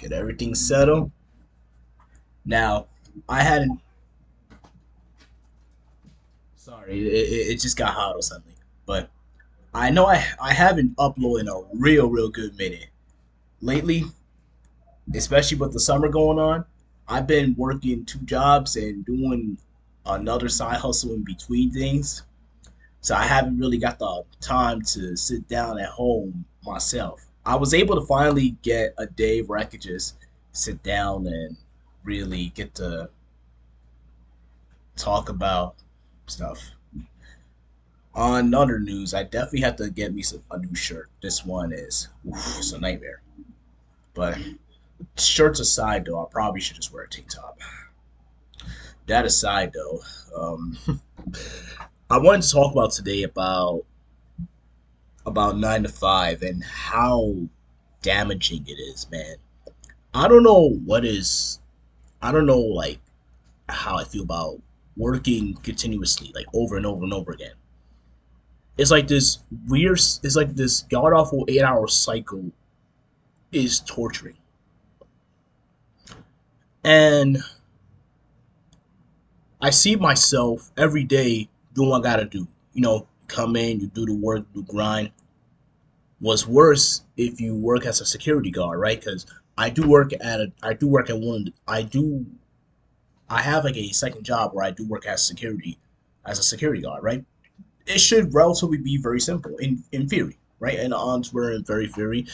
get everything settled. Now, I hadn't. Sorry, it just got hot or something. But I know I haven't uploaded in a real good minute lately, especially with the summer going on. I've been working two jobs and doing another side hustle in between things. So I haven't really got the time to sit down at home myself. I was able to finally get a day where I could just sit down and really get to talk about stuff. On other news, I definitely have to get me a new shirt. This one is it's a nightmare. But shirts aside, though, I probably should just wear a tank top. That aside, though, um, I wanted to talk about today about 9 to 5 and how damaging it is, man. I don't know what is. I don't know like how I feel about working continuously, like over and over and over again. It's like this weird. It's like this god awful 8 hour cycle is torturing. And I see myself every day doing what I gotta do. Come in, you do the work, do grind. What's worse if you work as a security guard, right? Because I do work at one. I have like a second job where I do work as a security guard, right? It should relatively be very simple in theory, right? And the odds were in very theory,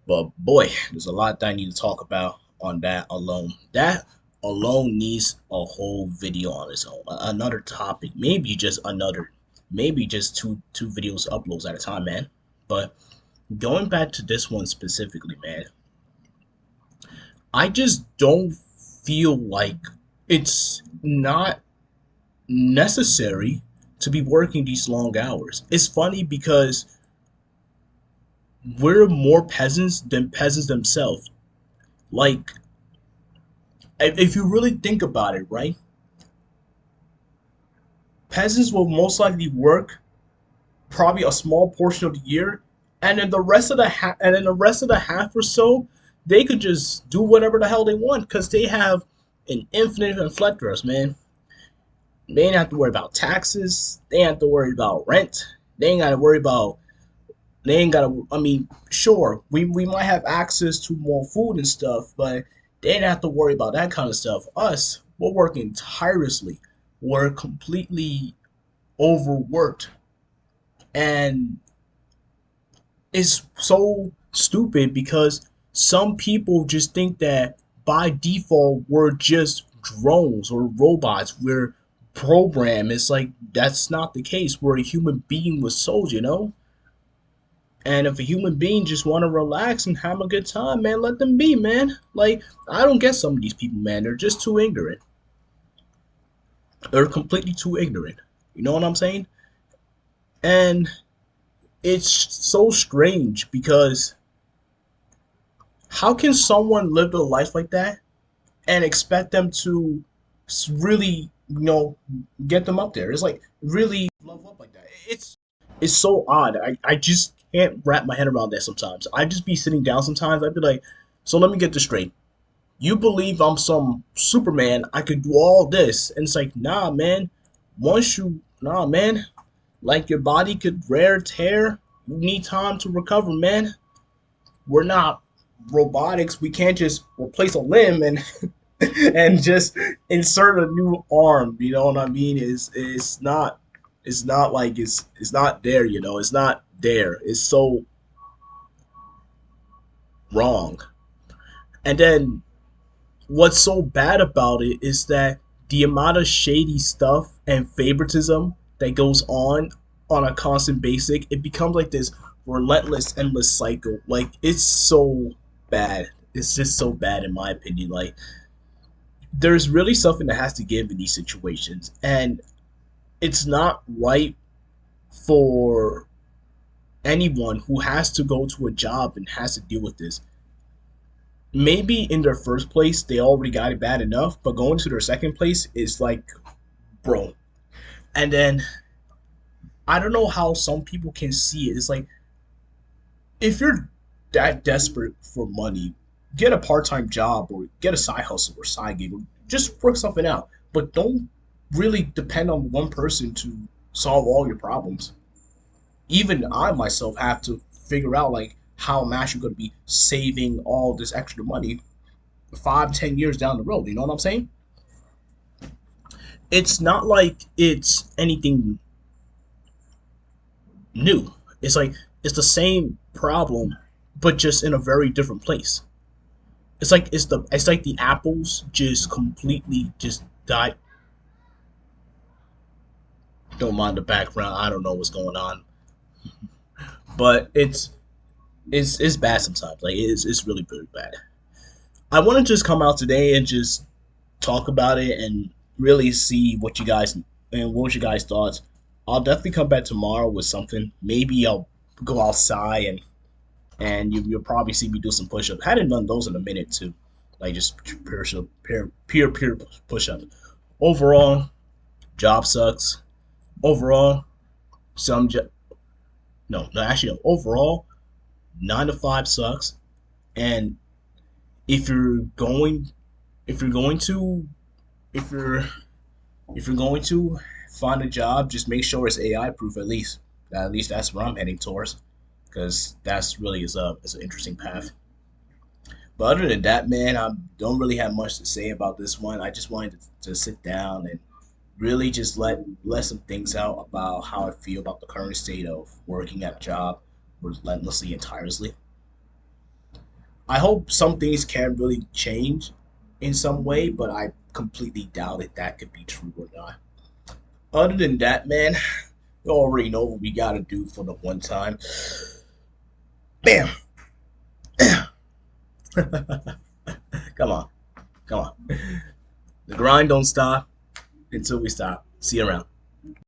but boy, there's a lot that I need to talk about on that alone. That alone needs a whole video on its own. Another topic, maybe just two videos uploads at a time, man. But going back to this one specifically, man, I just don't feel like it's not necessary to be working these long hours. It's funny because we're more peasants than peasants themselves. Like, if you really think about it, right? Peasants will most likely work probably a small portion of the year, and then the rest of the half or so, they could just do whatever the hell they want because they have an infinite inflectors, man. They ain't have to worry about taxes. They ain't have to worry about rent. They ain't got to worry about. They ain't got to. I mean, sure, we might have access to more food and stuff, but they ain't have to worry about that kind of stuff. Us, we're working tirelessly. We're completely overworked, and it's so stupid because some people just think that by default we're just drones or robots. We're programmed. It's like that's not the case. We're a human being with souls, you know? And if a human being just want to relax and have a good time, man, let them be, man. Like, I don't get some of these people, man. They're just too ignorant. They're completely too ignorant. You know what I'm saying? And it's so strange because how can someone live their life like that and expect them to really, get them up there? It's like really love up like that. It's so odd. I just can't wrap my head around that sometimes. I just be sitting down sometimes. I'd be like, so let me get this straight. You believe I'm some Superman? I could do all this, and it's like, nah, man. Nah, man. Like your body could wear tear. You need time to recover, man. We're not robotics. We can't just replace a limb and and just insert a new arm. You know what I mean? It's not like it's not there. It's not there. It's so wrong. And then what's so bad about it is that the amount of shady stuff and favoritism that goes on a constant basic, it becomes like this relentless, endless cycle. Like it's so bad. It's just so bad in my opinion. Like there's really something that has to give in these situations, and it's not right for anyone who has to go to a job and has to deal with this. Maybe in their first place they already got it bad enough, but going to their second place is like, bro. And then I don't know how some people can see it. It's like if you're that desperate for money, get a part-time job or get a side hustle or side gig or just work something out, but don't really depend on one person to solve all your problems. Even I myself have to figure out like how I'm actually going to be saving all this extra money 5, 10 years down the road. You know what I'm saying? It's not like it's anything new. It's like it's the same problem, but just in a very different place. It's like the apples just completely just died. Don't mind the background. I don't know what's going on, but it's bad sometimes. Like it's really really bad. I want to just come out today and just talk about it and really see what you guys and what was your guys' thoughts. I'll definitely come back tomorrow with something. Maybe I'll go outside and you'll probably see me do some push-ups. Hadn't done those in a minute too, like just pure push-ups. Overall, job sucks. Overall, some jo- no actually no. Overall, 9 to 5 sucks. And if you're going if you're going to if you're if you're going to find a job, just make sure it's AI proof at least. At least that's what I'm heading towards, because that's really is an interesting path. But other than that, man, I don't really have much to say about this one. I just wanted to sit down and really just let some things out about how I feel about the current state of working at a job relentlessly and tirelessly. I hope some things can really change in some way, but I completely doubt it that could be true or not. Other than that, man, you already know what we gotta do for the one time. Bam! Come on, come on. The grind don't stop until we stop. See you around.